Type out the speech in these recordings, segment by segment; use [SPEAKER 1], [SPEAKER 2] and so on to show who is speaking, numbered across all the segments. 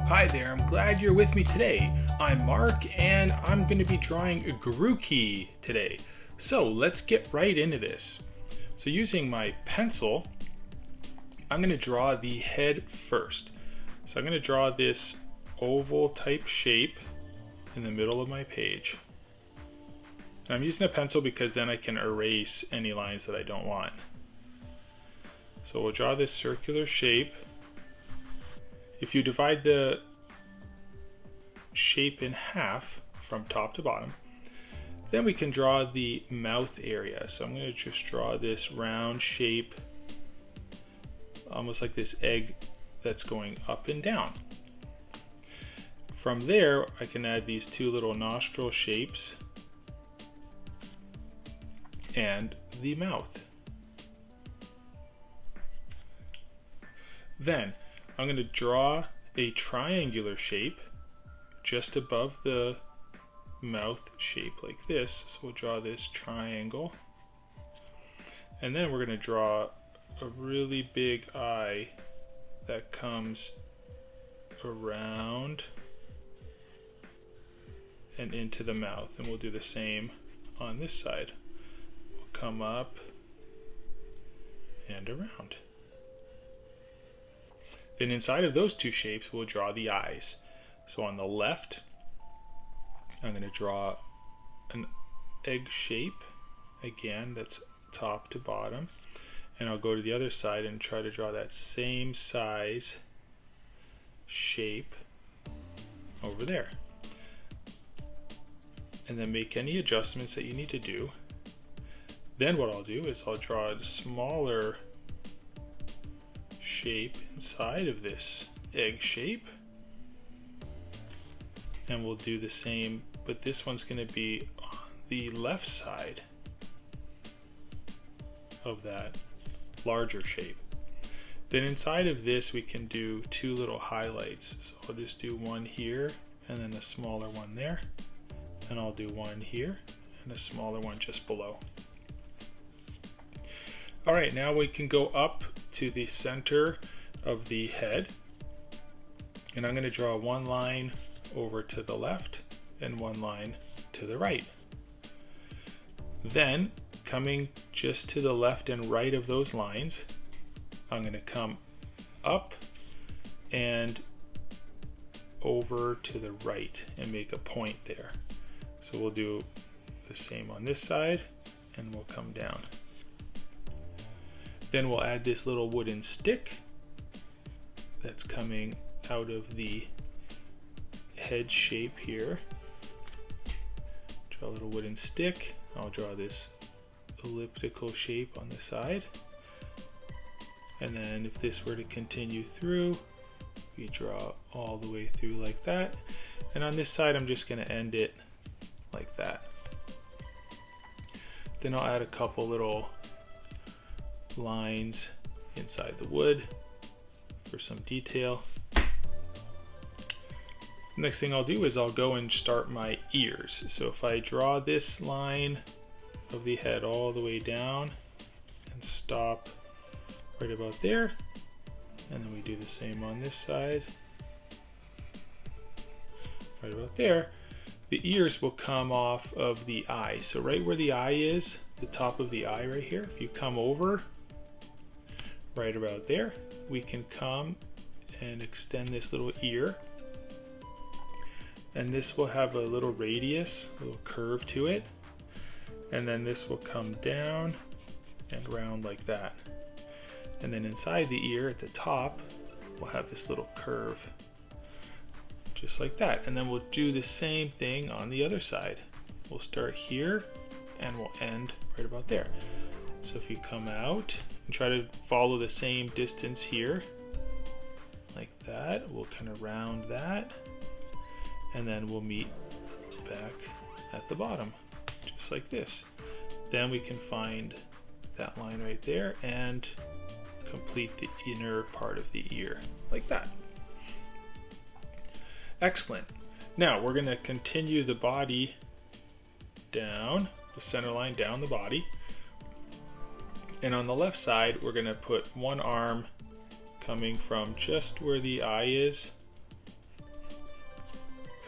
[SPEAKER 1] Hi there, I'm glad you're with me today. I'm Mark and I'm going to be drawing a Grookey today. So let's get right into this. So using my pencil, I'm going to draw the head first. So I'm going to draw this oval type shape in the middle of my page. And I'm using a pencil because then I can erase any lines that I don't want. So we'll draw this circular shape. If you divide the shape in half from top to bottom, then we can draw the mouth area. So I'm going to just draw this round shape, almost like this egg that's going up and down. From there, I can add these two little nostril shapes and the mouth. Then I'm going to draw a triangular shape just above the mouth shape like this. So we'll draw this triangle. And then we're going to draw a really big eye that comes around and into the mouth. And we'll do the same on this side. We'll come up and around. Then inside of those two shapes, we'll draw the eyes. So on the left, I'm going to draw an egg shape, again, that's top to bottom. And I'll go to the other side and try to draw that same size shape over there. And then make any adjustments that you need to do. Then what I'll do is I'll draw a smaller shape inside of this egg shape, and we'll do the same, but this one's going to be on the left side of that larger shape. Then inside of this we can do two little highlights. So I'll just do one here and then a smaller one there, and I'll do one here and a smaller one just below. Alright, now we can go up to the center of the head, and I'm going to draw one line over to the left and one line to the right. Then coming just to the left and right of those lines, I'm going to come up and over to the right and make a point there. So we'll do the same on this side and we'll come down. Then we'll add this little wooden stick that's coming out of the head shape here. Draw a little wooden stick. I'll draw this elliptical shape on the side. And then if this were to continue through, we draw all the way through like that. And on this side, I'm just going to end it like that. Then I'll add a couple little lines inside the wood for some detail. Next thing I'll do is I'll go and start my ears. So if I draw this line of the head all the way down and stop right about there, and then we do the same on this side, right about there, the ears will come off of the eye. So right where the eye is, the top of the eye right here, if you come over right about there, we can come and extend this little ear, and this will have a little radius, a little curve to it, and then this will come down and round like that. And then inside the ear at the top, we'll have this little curve, just like that. And then we'll do the same thing on the other side. We'll start here and we'll end right about there. So if you come out and try to follow the same distance here, like that, we'll kind of round that, and then we'll meet back at the bottom, just like this. Then we can find that line right there and complete the inner part of the ear, like that. Excellent. Now we're going to continue the body down, the center line down the body. And on the left side, we're going to put one arm coming from just where the eye is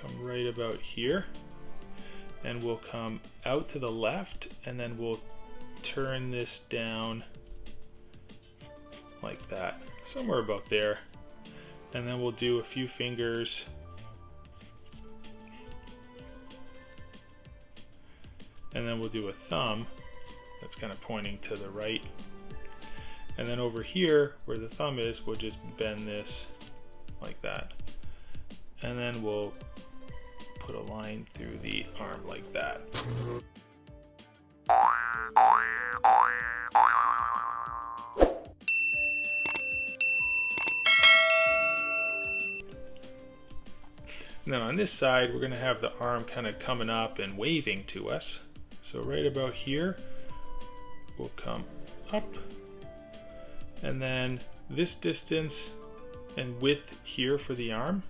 [SPEAKER 1] come right about here, and we'll come out to the left, and then we'll turn this down like that, somewhere about there. And then we'll do a few fingers and then we'll do a thumb that's kind of pointing to the right. And then over here where the thumb is, we'll just bend this like that. And then we'll put a line through the arm like that. And then on this side, we're going to have the arm kind of coming up and waving to us. So right about here, we'll come up, and then this distance and width here for the arm,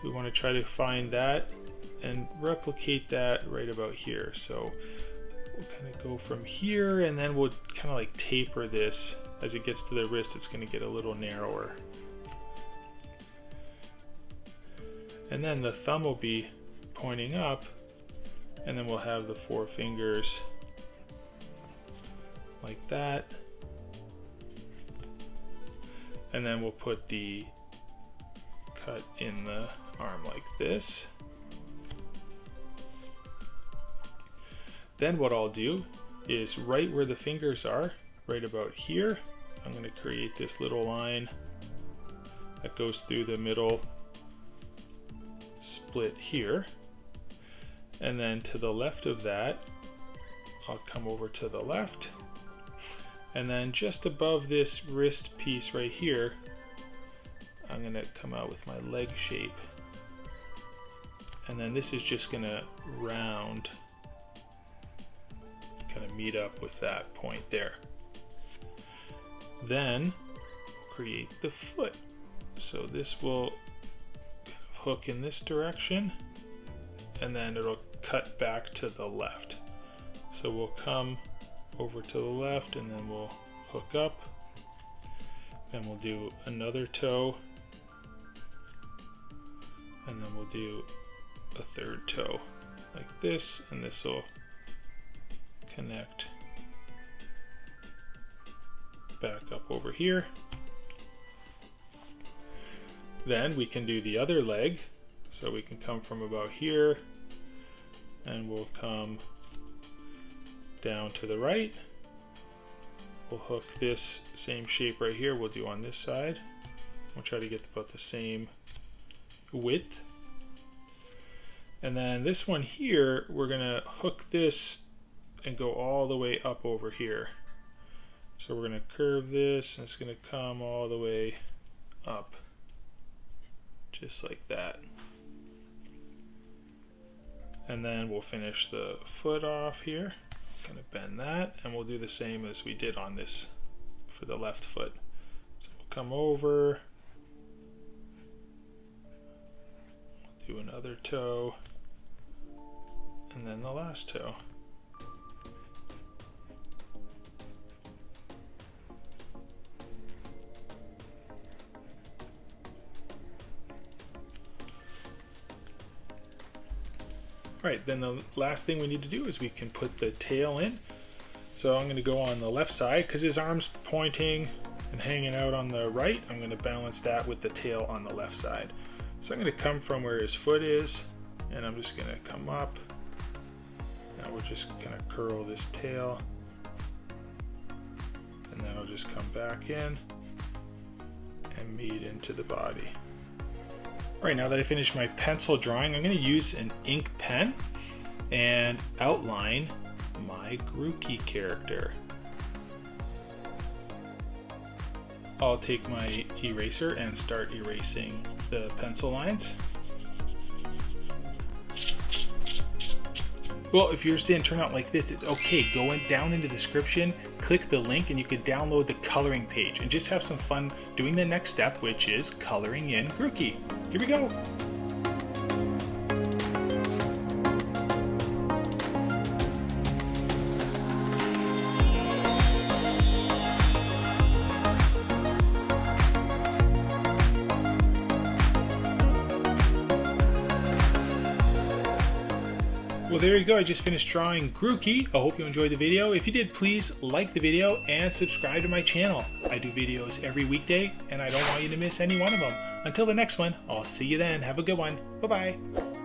[SPEAKER 1] we want to try to find that and replicate that right about here. So we'll kind of go from here, and then we'll kind of like taper this. As it gets to the wrist, it's going to get a little narrower. And then the thumb will be pointing up, and then we'll have the 4 fingers like that. And then we'll put the cut in the arm like this. Then what I'll do is right where the fingers are, right about here, I'm going to create this little line that goes through the middle split here, and then to the left of that I'll come over to the left, and then just above this wrist piece right here I'm going to come out with my leg shape, and then this is just going to round, kind of meet up with that point there. Then create the foot, so this will hook in this direction, and then it'll cut back to the left. So we'll come over to the left, and then we'll hook up, then we'll do another toe, and then we'll do a third toe like this, and this will connect back up over here. Then we can do the other leg, so we can come from about here, and we'll come down to the right. We'll hook this same shape right here, we'll do on this side. We'll try to get about the same width. And then this one here, we're gonna hook this and go all the way up over here. So we're gonna curve this, and it's gonna come all the way up, just like that. And then we'll finish the foot off here, kind of bend that, and we'll do the same as we did on this for the left foot. So we'll come over, we'll do another toe, and then the last toe. Alright, then the last thing we need to do is we can put the tail in. So I'm going to go on the left side, because his arm's pointing and hanging out on the right. I'm going to balance that with the tail on the left side. So I'm going to come from where his foot is, and I'm just going to come up. Now we're just going to curl this tail, and then I'll just come back in and meet into the body. Alright, now that I finished my pencil drawing, I'm going to use an ink pen and outline my Grookey character. I'll take my eraser and start erasing the pencil lines. Well, if yours didn't turn out like this, it's okay. Go down in the description, click the link, and you can download the coloring page and just have some fun doing the next step, which is coloring in Grookey. Here we go. Well, there you go. I just finished drawing Grookey. I hope you enjoyed the video. If you did, please like the video and subscribe to my channel. I do videos every weekday, and I don't want you to miss any one of them. Until the next one, I'll see you then. Have a good one. Bye-bye.